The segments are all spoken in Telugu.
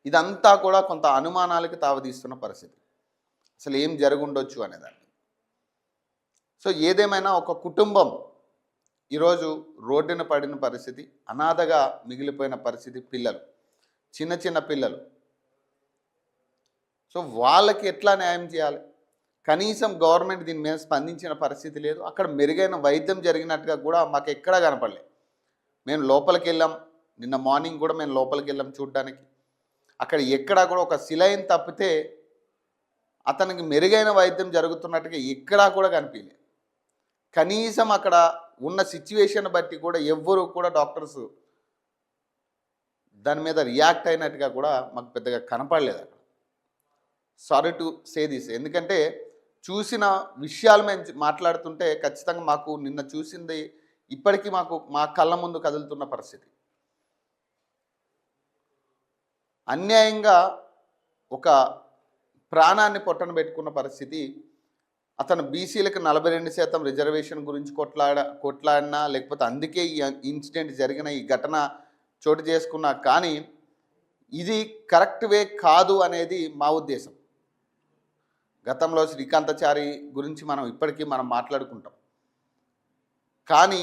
ఇదంతా కూడా కొంత అనుమానాలకి తావదీస్తున్న పరిస్థితి. అసలు ఏం జరుగుండొచ్చు అనేదాన్ని. సో ఏదేమైనా ఒక కుటుంబం ఈరోజు రోడ్డున పడిన పరిస్థితి, అనాథగా మిగిలిపోయిన పరిస్థితి, పిల్లలు, చిన్న చిన్న పిల్లలు. సో వాళ్ళకి ఎట్లా న్యాయం చేయాలి? కనీసం గవర్నమెంట్ దీని మీద స్పందించిన పరిస్థితి లేదు. అక్కడ మెరుగైన వైద్యం జరిగినట్టుగా కూడా మాకు ఎక్కడా కనపడలేదు. మేము లోపలికి వెళ్ళాం, నిన్న మార్నింగ్ కూడా మేము లోపలికి వెళ్ళాం చూడడానికి. అక్కడ ఎక్కడా కూడా ఒక సిలైన్ తప్పితే అతనికి మెరుగైన వైద్యం జరుగుతున్నట్టుగా ఎక్కడా కూడా కనిపించలేదు. కనీసం అక్కడ ఉన్న సిచ్యువేషన్ బట్టి కూడా ఎవ్వరూ కూడా డాక్టర్స్ దాని మీద రియాక్ట్ అయినట్టుగా కూడా మాకు పెద్దగా కనపడలేదు అక్కడ. సారీ టు సే దిస్, ఎందుకంటే చూసిన విషయాలు మేము మాట్లాడుతుంటే ఖచ్చితంగా మాకు నిన్న చూసింది ఇప్పటికీ మా కళ్ళ ముందు కదులుతున్న పరిస్థితి. అన్యాయంగా ఒక ప్రాణాన్ని పొట్టన పెట్టుకున్న పరిస్థితి. అతను బీసీలకు 42% రిజర్వేషన్ గురించి కొట్లాడినా, లేకపోతే అందుకే ఈ ఇన్సిడెంట్ జరిగిన ఈ ఘటన చోటు చేసుకున్నా, కానీ ఇది కరెక్ట్ వే కాదు అనేది మా ఉద్దేశం. గతంలో శ్రీకాంతాచారి గురించి ఇప్పటికీ మనం మాట్లాడుకుంటాం, కానీ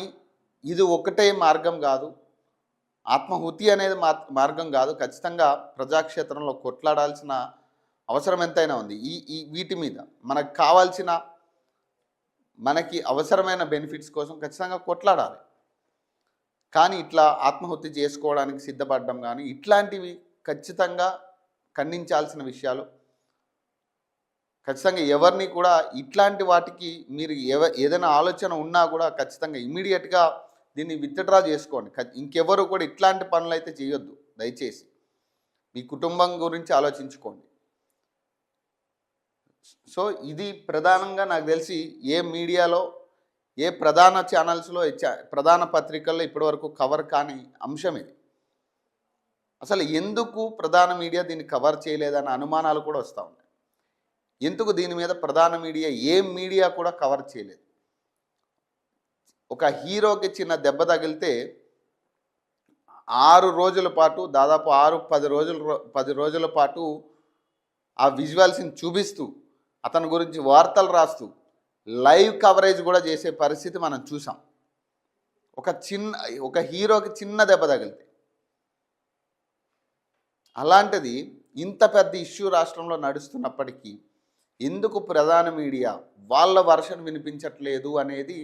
ఇది ఒకటే మార్గం కాదు, ఆత్మహుతి అనేది మార్గం కాదు. ఖచ్చితంగా ప్రజాక్షేత్రంలో కొట్లాడాల్సిన అవసరం ఎంతైనా ఉంది. వీటి మీద మనకి అవసరమైన బెనిఫిట్స్ కోసం ఖచ్చితంగా కొట్లాడాలి. కానీ ఇట్లా ఆత్మహత్య చేసుకోవడానికి సిద్ధపడడం కానీ ఇట్లాంటివి ఖచ్చితంగా ఖండించాల్సిన విషయాలు. ఖచ్చితంగా ఎవరిని కూడా ఇట్లాంటి వాటికి మీరు ఏదైనా ఆలోచన ఉన్నా కూడా ఖచ్చితంగా ఇమ్మీడియట్గా దీన్ని విత్డ్రా చేసుకోండి. ఇంకెవరు కూడా ఇట్లాంటి పనులు అయితే చేయొద్దు దయచేసి. మీ కుటుంబం గురించి ఆలోచించుకోండి. సో ఇది ప్రధానంగా నాకు తెలిసి ఏ మీడియాలో, ఏ ప్రధాన ఛానల్స్లో, ప్రధాన పత్రికల్లో ఇప్పటివరకు కవర్ కాని అంశం ఇది. అసలు ఎందుకు ప్రధాన మీడియా దీన్ని కవర్ చేయలేదన్న అనుమానాలు కూడా వస్తూ ఉన్నాయి. ఎందుకు దీని మీద ప్రధాన మీడియా, ఏ మీడియా కూడా కవర్ చేయలేదు? ఒక హీరోకి చిన్న దెబ్బ తగిలితే 6 రోజుల పాటు, దాదాపు 10 రోజుల పాటు ఆ విజువల్స్ని చూపిస్తూ, అతని గురించి వార్తలు రాస్తూ, లైవ్ కవరేజ్ కూడా చేసే పరిస్థితి మనం చూసాం. ఒక హీరోకి చిన్న దెబ్బ తగిలితే. అలాంటిది ఇంత పెద్ద ఇష్యూ రాష్ట్రంలో నడుస్తున్నప్పటికీ ఎందుకు ప్రధాన మీడియా వాళ్ళ వర్షన్ వినిపించట్లేదు అనేది